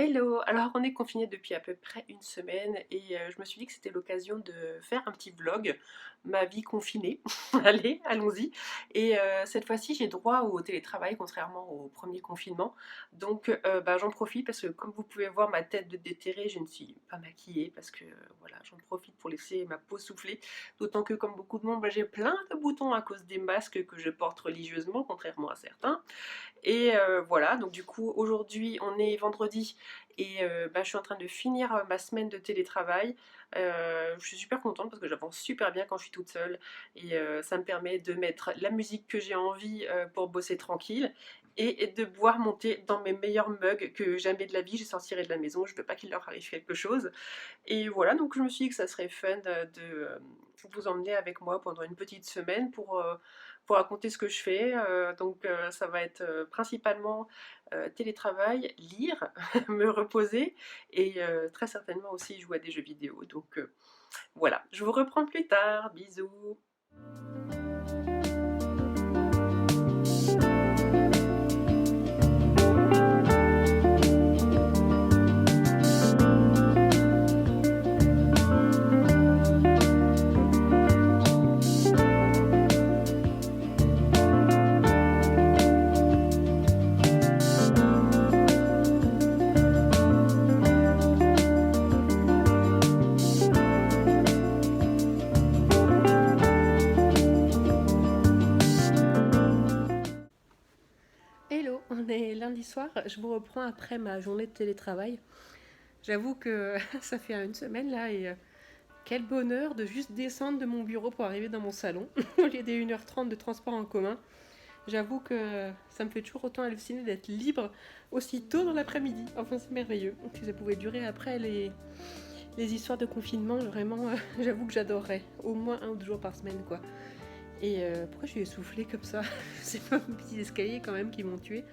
Hello! Alors on est confiné depuis à peu près une semaine et je me suis dit que c'était l'occasion de faire un petit vlog, ma vie confinée. Allez, allons-y. Et cette fois-ci j'ai droit au télétravail contrairement au premier confinement. Donc j'en profite parce que comme vous pouvez voir ma tête de déterrée, je ne suis pas maquillée parce que voilà, j'en profite pour laisser ma peau souffler. D'autant que comme beaucoup de monde, j'ai plein de boutons à cause des masques que je porte religieusement, contrairement à certains. Et voilà, donc du coup aujourd'hui on est vendredi et je suis en train de finir ma semaine de télétravail. Je suis super contente parce que j'avance super bien quand je suis toute seule et ça me permet de mettre la musique que j'ai envie pour bosser tranquille et de pouvoir monter dans mes meilleurs mugs que jamais de la vie je sortirai de la maison, je veux pas qu'il leur arrive quelque chose. Et voilà, donc je me suis dit que ça serait fun vous emmener avec moi pendant une petite semaine pour raconter ce que je fais. Donc ça va être principalement télétravail, lire, me reposer et très certainement aussi jouer à des jeux vidéo. Donc voilà, je vous reprends plus tard. Bisous. Hello, on est lundi soir, je vous reprends après ma journée de télétravail. J'avoue que ça fait une semaine là et quel bonheur de juste descendre de mon bureau pour arriver dans mon salon au lieu des 1h30 de transport en commun. J'avoue que ça me fait toujours autant halluciner d'être libre aussi tôt dans l'après-midi. Enfin, c'est merveilleux. Si ça pouvait durer après les histoires de confinement, vraiment, j'avoue que j'adorerais. Au moins 1 ou 2 jours par semaine, quoi. Et pourquoi je suis essoufflée comme ça? C'est pas mes petits escaliers quand même qui m'ont tuée.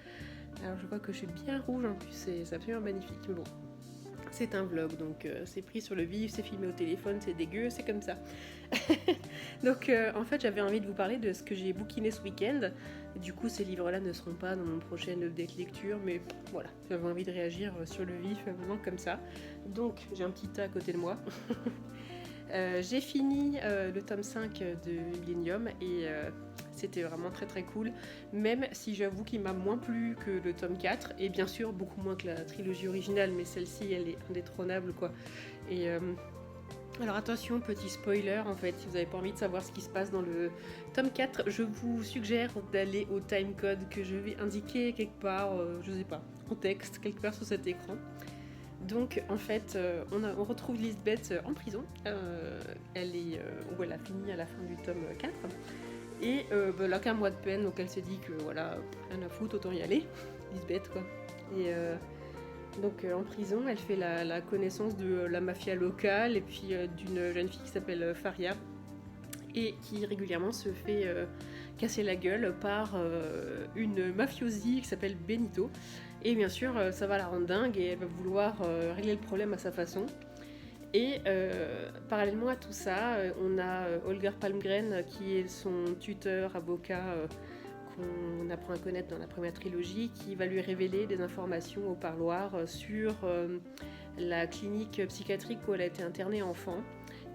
Alors je vois que je suis bien rouge en plus, c'est absolument magnifique. Mais bon, c'est un vlog, donc c'est pris sur le vif, c'est filmé au téléphone, c'est dégueu, c'est comme ça. Donc en fait j'avais envie de vous parler de ce que j'ai bookiné ce week-end. Du coup ces livres-là ne seront pas dans mon prochain update lecture, mais voilà, j'avais envie de réagir sur le vif, vraiment comme ça. Donc j'ai un petit tas à côté de moi. J'ai fini le tome 5 de Millennium et c'était vraiment très très cool, même si j'avoue qu'il m'a moins plu que le tome 4 et bien sûr beaucoup moins que la trilogie originale, mais celle-ci elle est indétrônable quoi. Et alors attention, petit spoiler en fait, si vous n'avez pas envie de savoir ce qui se passe dans le tome 4, je vous suggère d'aller au timecode que je vais indiquer quelque part, je sais pas, en texte, quelque part sur cet écran. Donc en fait, on retrouve Lisbeth en prison. Elle est où elle a fini à la fin du tome 4. Et elle a qu'un mois de peine, donc elle se dit que voilà, rien à foutre, autant y aller. Lisbeth quoi. Et donc en prison, elle fait la connaissance de la mafia locale et puis d'une jeune fille qui s'appelle Faria et qui régulièrement se fait casser la gueule par une mafiosi qui s'appelle Benito. Et bien sûr, ça va la rendre dingue et elle va vouloir régler le problème à sa façon. Et parallèlement à tout ça, on a Holger Palmgren qui est son tuteur, avocat qu'on apprend à connaître dans la première trilogie, qui va lui révéler des informations au parloir sur la clinique psychiatrique où elle a été internée enfant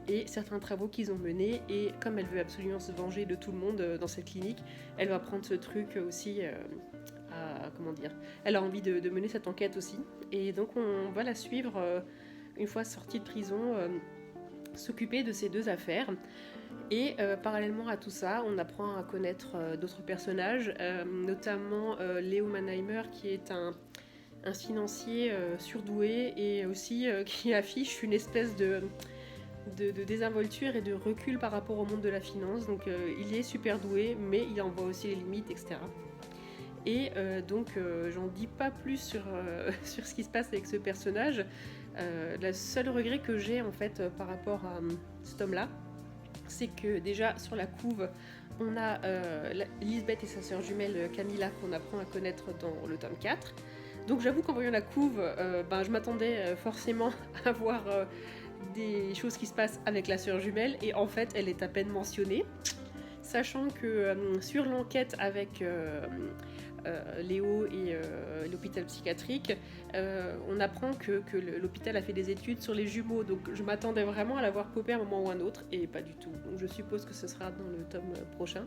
et certains travaux qu'ils ont menés. Et comme elle veut absolument se venger de tout le monde dans cette clinique, elle va prendre ce truc aussi comment dire, elle a envie de mener cette enquête aussi. Et donc on va la suivre une fois sortie de prison, s'occuper de ces deux affaires. Et parallèlement à tout ça, on apprend à connaître d'autres personnages, notamment Léo Mannheimer qui est un financier surdoué et aussi qui affiche une espèce de désinvolture et de recul par rapport au monde de la finance. Donc il est super doué, mais il en voit aussi les limites, etc. Et donc j'en dis pas plus sur ce qui se passe avec ce personnage. Le seul regret que j'ai en fait par rapport à ce tome-là, c'est que déjà sur la couve, on a Lisbeth et sa sœur jumelle Camilla qu'on apprend à connaître dans le tome 4. Donc j'avoue qu'en voyant la couve, je m'attendais forcément à voir des choses qui se passent avec la sœur jumelle et en fait elle est à peine mentionnée. Sachant que sur l'enquête avec Léo et l'hôpital psychiatrique, on apprend que l'hôpital a fait des études sur les jumeaux, donc je m'attendais vraiment à la voir popper à un moment ou un autre, et pas du tout. Donc je suppose que ce sera dans le tome prochain.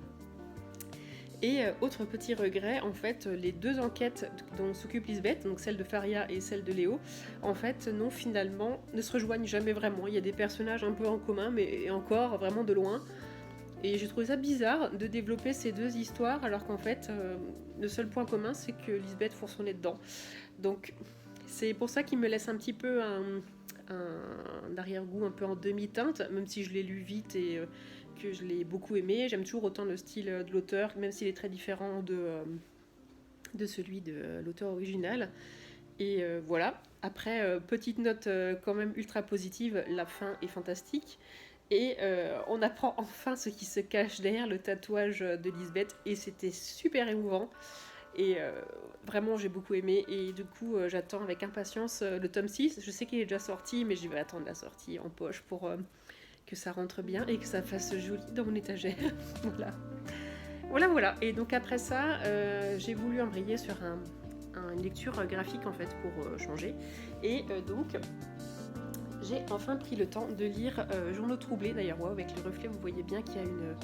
Et autre petit regret, en fait, les 2 enquêtes dont s'occupe Lisbeth, donc celle de Faria et celle de Léo, en fait, finalement, ne se rejoignent jamais vraiment. Il y a des personnages un peu en commun, mais encore vraiment de loin. Et j'ai trouvé ça bizarre de développer ces 2 histoires, alors qu'en fait, le seul point commun, c'est que Lisbeth fourre son nez dedans. Donc, c'est pour ça qu'il me laisse un petit peu un arrière-goût un peu en demi-teinte, même si je l'ai lu vite et que je l'ai beaucoup aimé. J'aime toujours autant le style de l'auteur, même s'il est très différent de celui de l'auteur original. Et voilà. Après, petite note quand même ultra positive, la fin est fantastique. Et on apprend enfin ce qui se cache derrière le tatouage de Lisbeth, et c'était super émouvant. Et vraiment, j'ai beaucoup aimé. Et du coup, j'attends avec impatience le tome 6. Je sais qu'il est déjà sorti, mais je vais attendre la sortie en poche pour que ça rentre bien et que ça fasse joli dans mon étagère. Voilà. Voilà. Et donc après ça, j'ai voulu embrayer sur une lecture graphique en fait pour changer. Et donc, j'ai enfin pris le temps de lire Journaux troublés. D'ailleurs, wow, avec le reflet, vous voyez bien qu'il y a une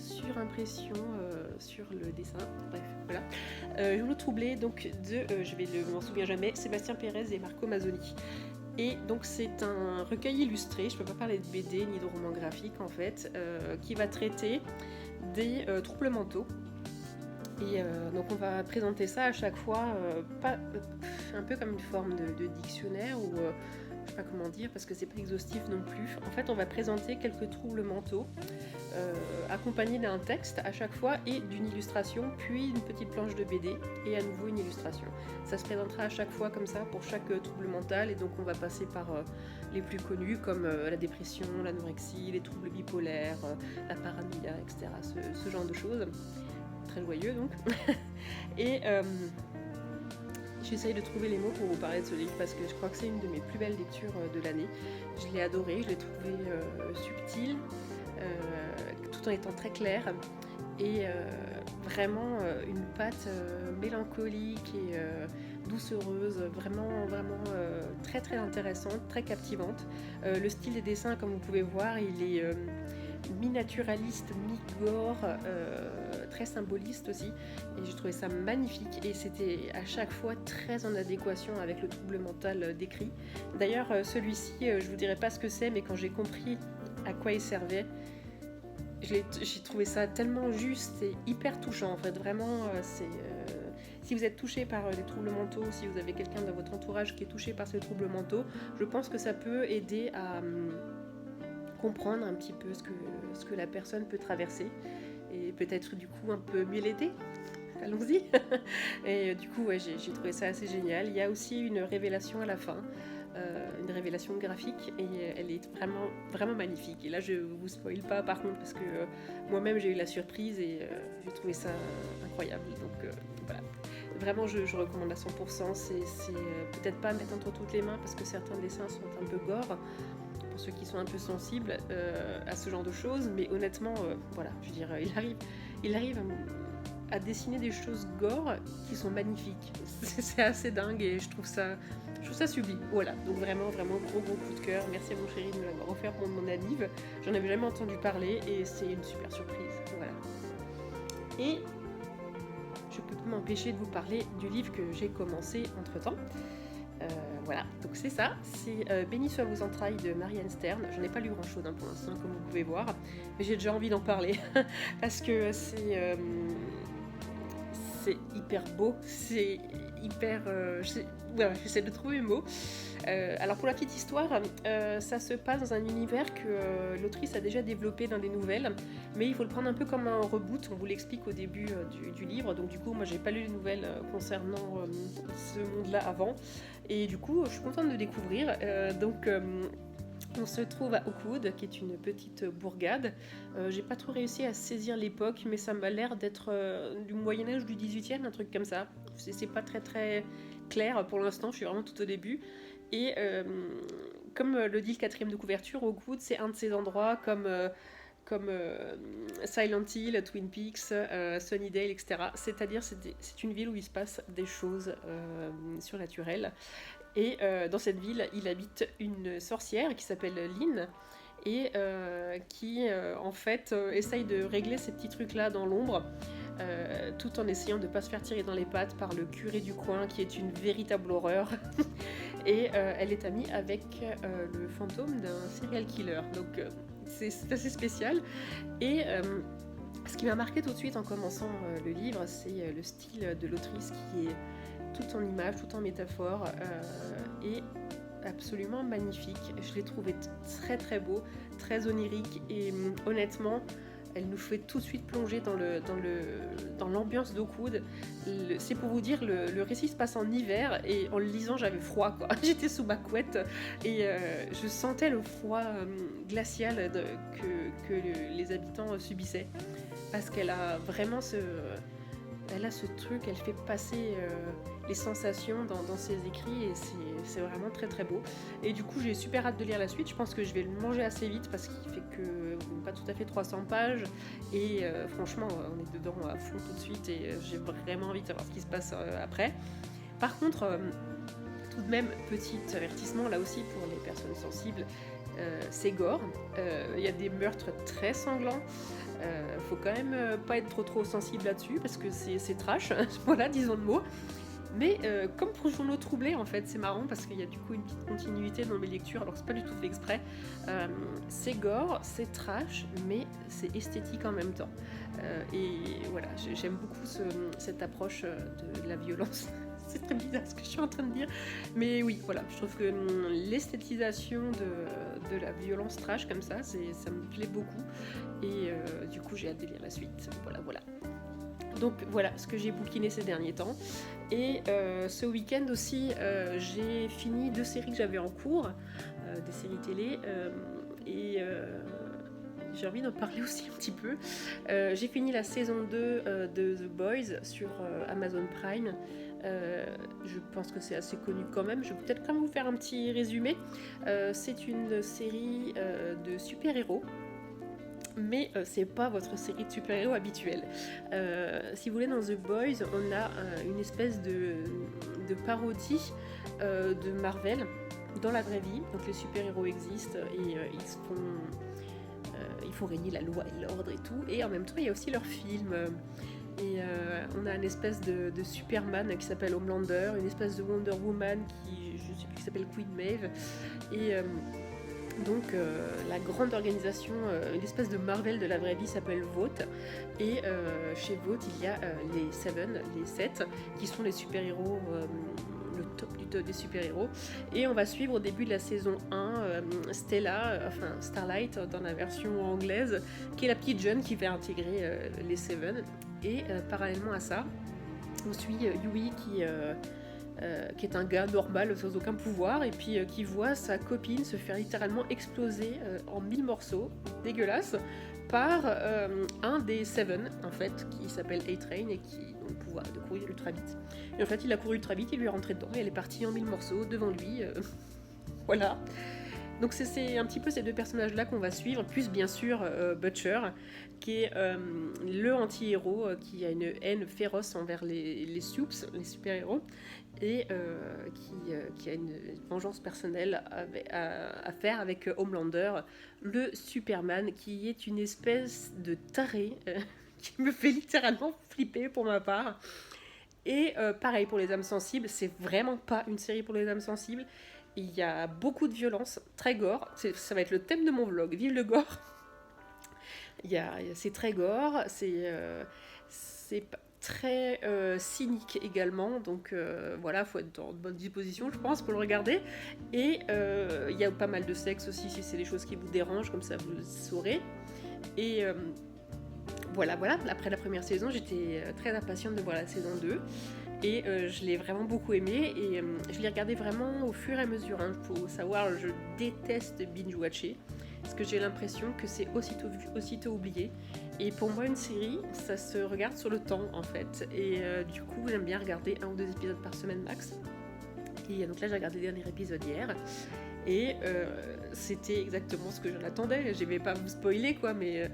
surimpression sur le dessin. Bref, voilà. Journaux troublés, donc je m'en souviens jamais, Sébastien Pérez et Marco Mazzoni. Et donc c'est un recueil illustré, je peux pas parler de BD ni de roman graphique en fait, qui va traiter des troubles mentaux. Et donc on va présenter ça à chaque fois, un peu comme une forme de dictionnaire ou je sais pas comment dire parce que c'est pas exhaustif non plus. En fait on va présenter quelques troubles mentaux accompagnés d'un texte à chaque fois et d'une illustration, puis une petite planche de BD et à nouveau une illustration. Ça se présentera à chaque fois comme ça pour chaque trouble mental, et donc on va passer par les plus connus comme la dépression, l'anorexie, les troubles bipolaires, la paranoïa, etc. Ce genre de choses. Très joyeux donc. Et j'essaye de trouver les mots pour vous parler de ce livre parce que je crois que c'est une de mes plus belles lectures de l'année. Je l'ai adoré, je l'ai trouvé subtil, tout en étant très clair, et vraiment une patte mélancolique et doucereuse, vraiment très très intéressante, très captivante. Le style des dessins, comme vous pouvez voir, il est mi-naturaliste, mi-gore, très symboliste aussi, et j'ai trouvé ça magnifique, et c'était à chaque fois très en adéquation avec le trouble mental décrit. D'ailleurs celui-ci, je vous dirai pas ce que c'est, mais quand j'ai compris à quoi il servait, j'ai trouvé ça tellement juste et hyper touchant en fait, vraiment. Si vous êtes touché par des troubles mentaux, si vous avez quelqu'un dans votre entourage qui est touché par ces troubles mentaux, je pense que ça peut aider à comprendre un petit peu ce que la personne peut traverser, et peut-être du coup un peu mieux l'aider. Allons-y. Et du coup ouais, j'ai trouvé ça assez génial. Il y a aussi une révélation à la fin, une révélation graphique, et elle est vraiment magnifique. Et là je vous spoil pas par contre parce que moi-même j'ai eu la surprise et j'ai trouvé ça incroyable. Donc voilà. Vraiment je recommande à 100%. C'est peut-être pas à mettre entre toutes les mains parce que certains dessins sont un peu gore pour ceux qui sont un peu sensibles à ce genre de choses, mais honnêtement voilà, je veux dire, il arrive à dessiner des choses gore qui sont magnifiques. C'est assez dingue et je trouve ça sublime. Voilà, donc vraiment gros coup de cœur. Merci à mon chéri de me l'avoir offert pour mon anniv. J'en avais jamais entendu parler et c'est une super surprise. Voilà. Et je peux pas m'empêcher de vous parler du livre que j'ai commencé entre temps. Voilà, donc c'est ça, c'est Béni soit vos entrailles de Marianne Stern. J'en ai pas lu grand chose pour l'instant, comme vous pouvez voir, mais j'ai déjà envie d'en parler parce que c'est hyper beau, c'est hyper. J'essaie de trouver mes mots. Alors pour la petite histoire, ça se passe dans un univers que l'autrice a déjà développé dans des nouvelles, mais il faut le prendre un peu comme un reboot. On vous l'explique au début du livre. Donc du coup, moi j'ai pas lu les nouvelles concernant ce monde-là avant, et du coup, je suis contente de découvrir. On se trouve à Oakwood, qui est une petite bourgade. J'ai pas trop réussi à saisir l'époque, mais ça m'a l'air d'être du Moyen-Âge ou du 18e, un truc comme ça. C'est pas très très clair pour l'instant, je suis vraiment tout au début. Et comme le dit le 4e de couverture, Oakwood, c'est un de ces endroits comme comme Silent Hill, Twin Peaks, Sunnydale, etc. C'est-à-dire c'est une ville où il se passe des choses surnaturelles. Et dans cette ville, il habite une sorcière qui s'appelle Lynn et qui en fait essaye de régler ces petits trucs-là dans l'ombre. Tout en essayant de ne pas se faire tirer dans les pattes par le curé du coin qui est une véritable horreur. Et elle est amie avec le fantôme d'un serial killer. Donc c'est assez spécial. Et ce qui m'a marqué tout de suite en commençant le livre, c'est le style de l'autrice qui est tout en images, tout en métaphores et absolument magnifique. Je l'ai trouvé très très beau, très onirique et honnêtement, elle nous fait tout de suite plonger dans l'ambiance d'Oakwood. C'est pour vous dire, le récit se passe en hiver et en le lisant, j'avais froid, quoi. J'étais sous ma couette et je sentais le froid glacial que les habitants subissaient. Parce qu'elle a vraiment ce truc, elle fait passer les sensations dans ses écrits et c'est vraiment très très beau. Et du coup j'ai super hâte de lire la suite, je pense que je vais le manger assez vite parce qu'il fait que pas tout à fait 300 pages et franchement on est dedans à fond tout de suite et j'ai vraiment envie de savoir ce qui se passe après. Par contre, tout de même, petit avertissement là aussi pour les personnes sensibles, c'est gore, il y a des meurtres très sanglants. Faut quand même pas être trop sensible là-dessus parce que c'est trash, voilà, disons le mot. Mais comme pour Journaux troublés, en fait, c'est marrant parce qu'il y a du coup une petite continuité dans mes lectures, alors c'est pas du tout fait exprès. C'est gore, c'est trash, mais c'est esthétique en même temps. Et voilà, j'aime beaucoup cette approche de la violence. C'est très bizarre ce que je suis en train de dire. Mais oui, voilà, je trouve que l'esthétisation de la violence trash comme ça me plaît beaucoup. Et du coup, j'ai hâte de lire la suite. Voilà. Donc voilà ce que j'ai bouquiné ces derniers temps. Et ce week-end aussi, j'ai fini 2 séries que j'avais en cours, des séries télé. Et j'ai envie d'en parler aussi un petit peu. J'ai fini la saison 2 de The Boys sur Amazon Prime. Je pense que c'est assez connu quand même. Je vais peut-être quand même vous faire un petit résumé. C'est une série de super-héros. Mais c'est pas votre série de super-héros habituelle. Si vous voulez, dans The Boys, on a une espèce de parodie de Marvel dans la vraie vie. Donc les super-héros existent et il faut régner la loi et l'ordre et tout. Et en même temps, il y a aussi leurs films. Et on a une espèce de Superman qui s'appelle Homelander, une espèce de Wonder Woman qui s'appelle Queen Maeve. Et donc la grande organisation, une espèce de Marvel de la vraie vie s'appelle Vought. Et chez Vought, il y a les 7, qui sont les super-héros, le top du top des super-héros. Et on va suivre au début de la saison 1 Starlight dans la version anglaise, qui est la petite jeune qui va intégrer les 7. Et parallèlement à ça, on suit Yui qui est un gars normal sans aucun pouvoir et puis qui voit sa copine se faire littéralement exploser en 1000 morceaux, dégueulasse, par un des 7 en fait, qui s'appelle A-Train et qui a le pouvoir de courir ultra vite. Et en fait il a couru ultra vite, il lui est rentré dedans et elle est partie en 1000 morceaux devant lui, voilà. Donc c'est un petit peu ces 2 personnages-là qu'on va suivre, plus bien sûr Butcher, qui est le anti-héros qui a une haine féroce envers les Supes, les super-héros, et qui a une vengeance personnelle à faire avec Homelander, le Superman, qui est une espèce de taré qui me fait littéralement flipper pour ma part. Et pareil pour les âmes sensibles, c'est vraiment pas une série pour les âmes sensibles. Il y a beaucoup de violence, très gore. Ça va être le thème de mon vlog, vive le gore. C'est très gore, c'est très cynique également. Donc voilà, il faut être dans de bonnes dispositions, je pense, pour le regarder. Et il y a pas mal de sexe aussi, si c'est des choses qui vous dérangent, comme ça vous le saurez. Et voilà. Après la première saison, j'étais très impatiente de voir la saison 2. Et je l'ai vraiment beaucoup aimé et je l'ai regardé vraiment au fur et à mesure. Faut savoir, je déteste binge-watcher parce que j'ai l'impression que c'est aussitôt vu, aussitôt oublié. Et pour moi, une série, ça se regarde sur le temps en fait. Et du coup, j'aime bien regarder 1 ou 2 épisodes par semaine max. Et donc là, j'ai regardé le dernier épisode hier. Et c'était exactement ce que j'en attendais. Je vais pas vous spoiler quoi, mais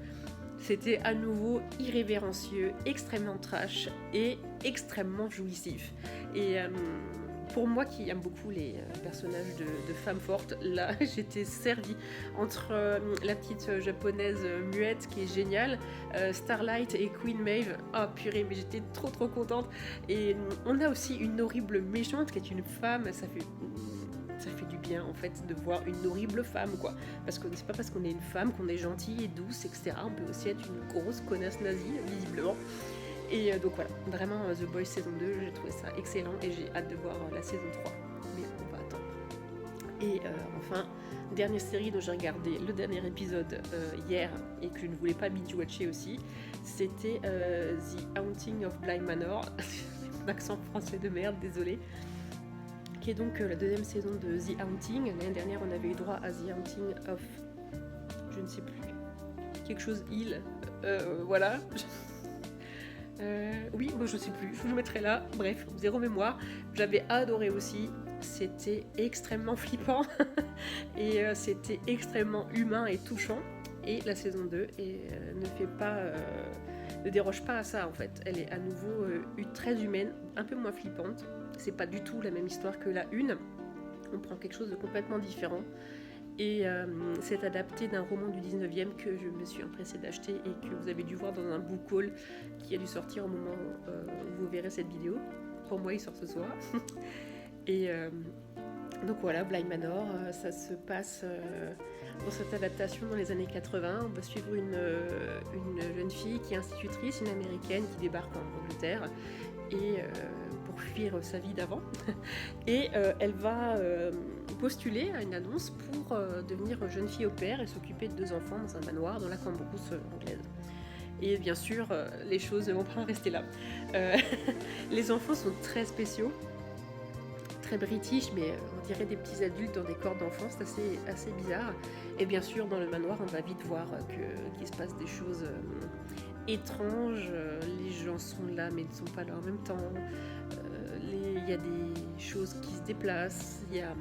c'était à nouveau irrévérencieux, extrêmement trash et extrêmement jouissif. Et pour moi qui aime beaucoup les personnages de femmes fortes, là j'étais servie entre la petite japonaise muette qui est géniale, Starlight et Queen Maeve. Oh purée, mais j'étais trop contente. Et on a aussi une horrible méchante qui est une femme, ça fait du bien en fait de voir une horrible femme quoi, parce que c'est pas parce qu'on est une femme qu'on est gentille et douce etc, on peut aussi être une grosse connasse nazie visiblement. Et donc voilà, vraiment The Boys saison 2, j'ai trouvé ça excellent et j'ai hâte de voir la saison 3, mais on va attendre. Et enfin, dernière série dont j'ai regardé le dernier épisode hier et que je ne voulais pas binge-watcher aussi, c'était The Haunting of Bly Manor. Mon accent français de merde, désolé. Qui est donc la deuxième saison de The Haunting. L'année dernière, on avait eu droit à The Haunting of... je ne sais plus. Quelque chose Hill. Voilà. Oui, moi je sais plus. Je vous le mettrai là. Bref, zéro mémoire. J'avais adoré aussi. C'était extrêmement flippant. Et c'était extrêmement humain et touchant. Et la saison 2 ne déroge pas à ça en fait. Elle est à nouveau très humaine, un peu moins flippante. C'est pas du tout la même histoire que la une. On prend quelque chose de complètement différent. Et c'est adapté d'un roman du 19e que je me suis empressée d'acheter et que vous avez dû voir dans un book haul qui a dû sortir au moment où vous verrez cette vidéo. Pour moi, il sort ce soir. Et donc voilà, Bly Manor, ça se passe dans cette adaptation dans les années 80. On va suivre une jeune fille qui est institutrice, une américaine qui débarque en Angleterre et pour fuir sa vie d'avant. Et elle va postuler à une annonce pour devenir jeune fille au pair et s'occuper de 2 enfants dans un manoir dans la Cambrousse anglaise. Et bien sûr, les choses ne vont pas rester là. Les enfants sont très spéciaux, très british, mais on dirait des petits adultes dans des corps d'enfants, c'est assez bizarre. Et bien sûr, dans le manoir, on va vite voir qu'il se passe des choses étranges. Les gens sont là, mais ne sont pas là en même temps. Il y a des choses qui se déplacent. Il y a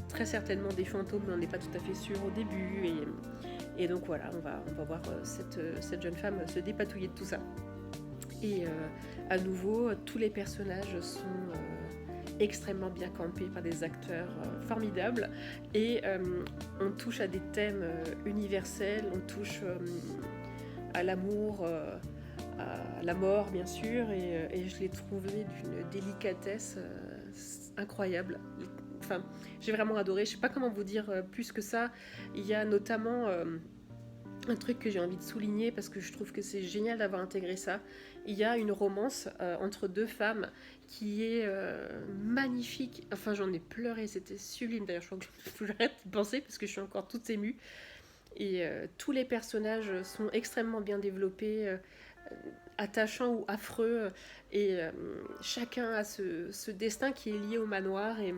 très certainement des fantômes, mais on n'est pas tout à fait sûr au début. Et donc voilà, on va voir cette jeune femme se dépatouiller de tout ça. Et à nouveau, tous les personnages sont extrêmement bien campés par des acteurs formidables. Et on touche à des thèmes universels, on touche à l'amour, à la mort bien sûr, et je l'ai trouvé d'une délicatesse incroyable. Enfin, j'ai vraiment adoré. Je sais pas comment vous dire plus que ça. Il y a notamment un truc que j'ai envie de souligner parce que je trouve que c'est génial d'avoir intégré ça. Il y a une romance entre 2 femmes qui est magnifique. Enfin, j'en ai pleuré, c'était sublime. D'ailleurs, je crois que faut que j'arrête de penser parce que je suis encore toute émue. Et tous les personnages sont extrêmement bien développés, attachants ou affreux. Et chacun a ce destin qui est lié au manoir. Et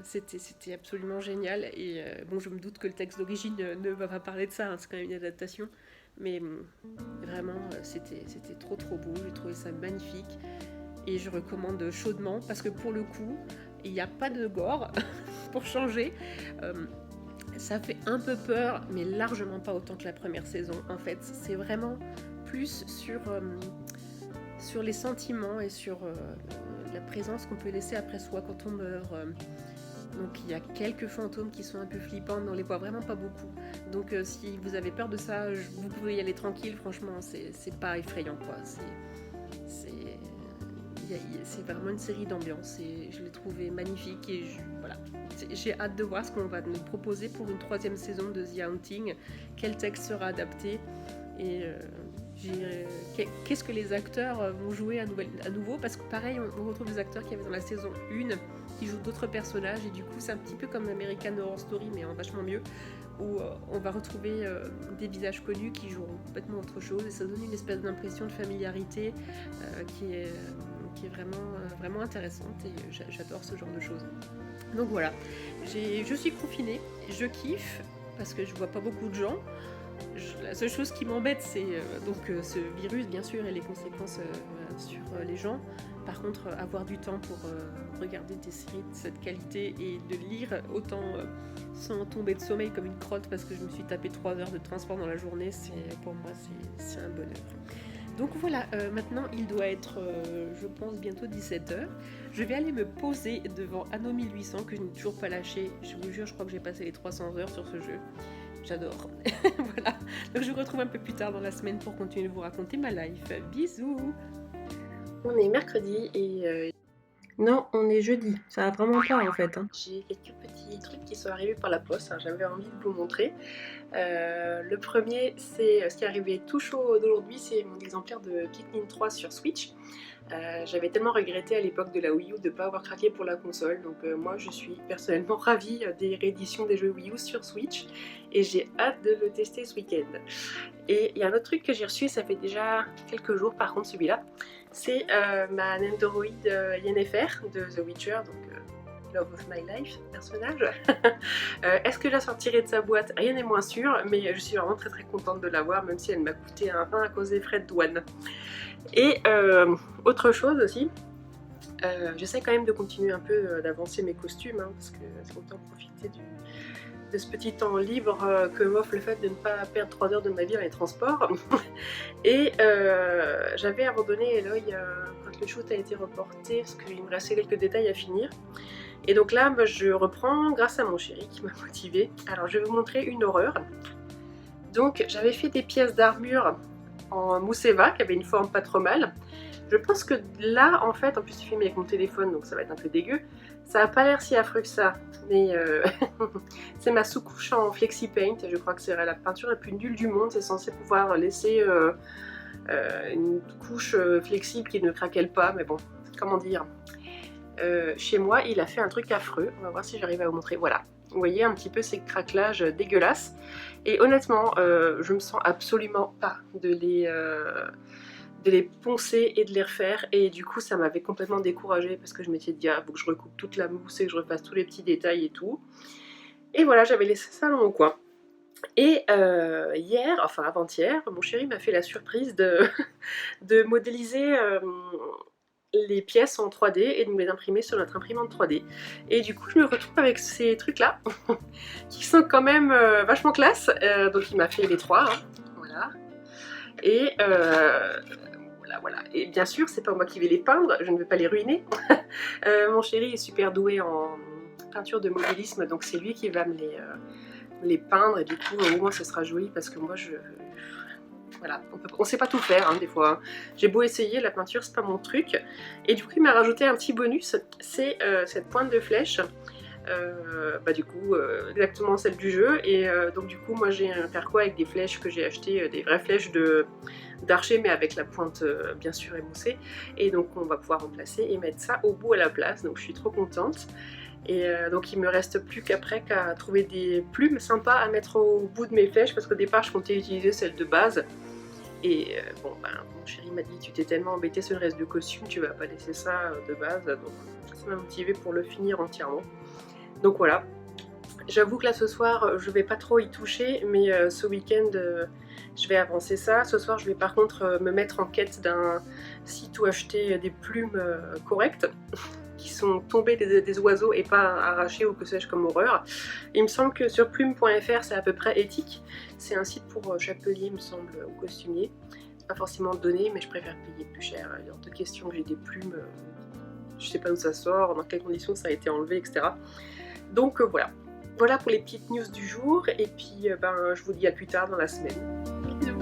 c'était absolument génial. Et bon, je me doute que le texte d'origine ne va pas parler de ça, hein, c'est quand même une adaptation. Mais vraiment, c'était trop beau. J'ai trouvé ça magnifique. Et je recommande chaudement parce que pour le coup, il n'y a pas de gore pour changer. Ça fait un peu peur, mais largement pas autant que la première saison. En fait, c'est vraiment plus sur les sentiments et sur la présence qu'on peut laisser après soi quand on meurt. Donc il y a quelques fantômes qui sont un peu flippants, mais on les voit vraiment pas beaucoup. Donc si vous avez peur de ça, vous pouvez y aller tranquille. Franchement, c'est pas effrayant quoi. C'est vraiment une série d'ambiance et je l'ai trouvé magnifique et voilà. J'ai hâte de voir ce qu'on va nous proposer pour une 3e saison de The Haunting, quel texte sera adapté et qu'est-ce que les acteurs vont jouer à nouveau, parce que pareil on retrouve des acteurs qui avaient dans la saison 1 qui jouent d'autres personnages et du coup c'est un petit peu comme American Horror Story mais en vachement mieux, où on va retrouver des visages connus qui joueront complètement autre chose et ça donne une espèce d'impression de familiarité qui est vraiment intéressante et j'adore ce genre de choses. Donc voilà, je suis confinée, je kiffe parce que je vois pas beaucoup de gens. La seule chose qui m'embête c'est ce virus bien sûr et les conséquences sur les gens, Par contre, avoir du temps pour regarder des séries de cette qualité et de lire autant sans tomber de sommeil comme une crotte parce que je me suis tapé 3 heures de transport dans la journée, pour moi c'est un bonheur. Donc voilà, maintenant il doit être, je pense, bientôt 17h. Je vais aller me poser devant Anno 1800 que je n'ai toujours pas lâché. Je vous jure, je crois que j'ai passé les 300 heures sur ce jeu. J'adore. Voilà, donc je vous retrouve un peu plus tard dans la semaine pour continuer de vous raconter ma life. Bisous. On est mercredi et... Non, on est jeudi, ça va vraiment pas en fait. J'ai quelques petits trucs qui sont arrivés par la poste, j'avais envie de vous montrer. Le premier, c'est ce qui est arrivé tout chaud d'aujourd'hui, c'est mon exemplaire de Pikmin 3 sur Switch. J'avais tellement regretté à l'époque de la Wii U de ne pas avoir craqué pour la console, donc moi je suis personnellement ravie des rééditions des jeux Wii U sur Switch et j'ai hâte de le tester ce week-end. Et il y a un autre truc que j'ai reçu, ça fait déjà quelques jours par contre celui-là, c'est ma Nendoroid Yennefer de The Witcher, donc Love of My Life, personnage. Est-ce que je la sortirai de sa boîte? Rien n'est moins sûr, mais je suis vraiment très contente de l'avoir, même si elle m'a coûté un pain à cause des frais de douane. Et autre chose aussi, j'essaie quand même de continuer un peu d'avancer mes costumes, parce que c'est autant profiter de ce petit temps libre que m'offre le fait de ne pas perdre 3 heures de ma vie dans les transports. Et j'avais abandonné Eloy quand le shoot a été reporté parce qu'il me restait quelques détails à finir. Et donc là, je reprends grâce à mon chéri qui m'a motivée. Alors je vais vous montrer une horreur. Donc j'avais fait des pièces d'armure en mousseva qui avait une forme pas trop mal. Je pense que là, en fait, en plus je filme avec mon téléphone, donc ça va être un peu dégueu. Ça n'a pas l'air si affreux que ça, mais c'est ma sous-couche en Flexi Paint. Je crois que c'est la peinture la plus nulle du monde. C'est censé pouvoir laisser une couche flexible qui ne craquelle pas, mais bon, comment dire. Chez moi, il a fait un truc affreux. On va voir si j'arrive à vous montrer. Voilà. Vous voyez un petit peu ces craquelages dégueulasses. Et honnêtement, je me sens absolument pas de les poncer et de les refaire, et du coup ça m'avait complètement découragée parce que je m'étais dit, ah, faut que je recoupe toute la mousse et que je refasse tous les petits détails et tout. Et voilà, j'avais laissé ça dans mon coin. Et hier, enfin avant-hier, mon chéri m'a fait la surprise de modéliser les pièces en 3D et de me les imprimer sur notre imprimante 3D. Et du coup je me retrouve avec ces trucs là qui sont quand même vachement classe. Donc il m'a fait les trois, voilà. Et voilà. Et bien sûr, c'est pas moi qui vais les peindre, je ne vais pas les ruiner. Mon chéri est super doué en peinture de modélisme, donc c'est lui qui va me les peindre, et du coup, au moins, ce sera joli, parce que moi, voilà, on sait pas tout faire, des fois. J'ai beau essayer, la peinture, c'est pas mon truc. Et du coup, il m'a rajouté un petit bonus, c'est cette pointe de flèche. Du coup exactement celle du jeu, et donc du coup moi j'ai un carquois avec des flèches que j'ai acheté, des vraies flèches d'archer mais avec la pointe bien sûr émoussée, et donc on va pouvoir remplacer et mettre ça au bout à la place, donc je suis trop contente. Et donc il me reste plus qu'après qu'à trouver des plumes sympas à mettre au bout de mes flèches, parce qu'au départ je comptais utiliser celle de base. Et mon chéri m'a dit, tu t'es tellement embêté sur le reste du costume, tu vas pas laisser ça de base, donc ça m'a motivé pour le finir entièrement. Donc voilà, j'avoue que là ce soir je vais pas trop y toucher, mais ce week-end je vais avancer ça. Ce soir je vais par contre me mettre en quête d'un site où acheter des plumes correctes qui sont tombées des oiseaux et pas arrachées ou que sais-je comme horreur. Il me semble que sur plume.fr c'est à peu près éthique. C'est un site pour chapelier, il me semble, ou costumier. C'est pas forcément donné, mais je préfère payer plus cher. Il y a hors de question que j'ai des plumes, je sais pas où ça sort, dans quelles conditions ça a été enlevé, etc. Donc voilà. Voilà pour les petites news du jour, et puis je vous dis à plus tard dans la semaine. Bisous.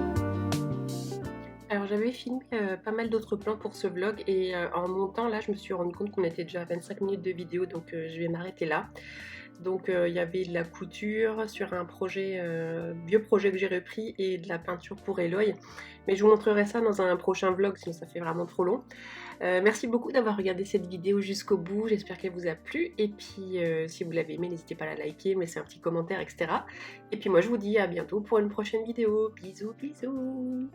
Alors j'avais filmé pas mal d'autres plans pour ce vlog, et en montant là je me suis rendu compte qu'on était déjà à 25 minutes de vidéo, donc je vais m'arrêter là. Donc il y avait de la couture sur un projet, vieux projet que j'ai repris, et de la peinture pour Eloy. Mais je vous montrerai ça dans un prochain vlog, sinon ça fait vraiment trop long. Merci beaucoup d'avoir regardé cette vidéo jusqu'au bout, j'espère qu'elle vous a plu. Et puis si vous l'avez aimé, n'hésitez pas à la liker, me laisser un petit commentaire, etc. Et puis moi je vous dis à bientôt pour une prochaine vidéo. Bisous, bisous.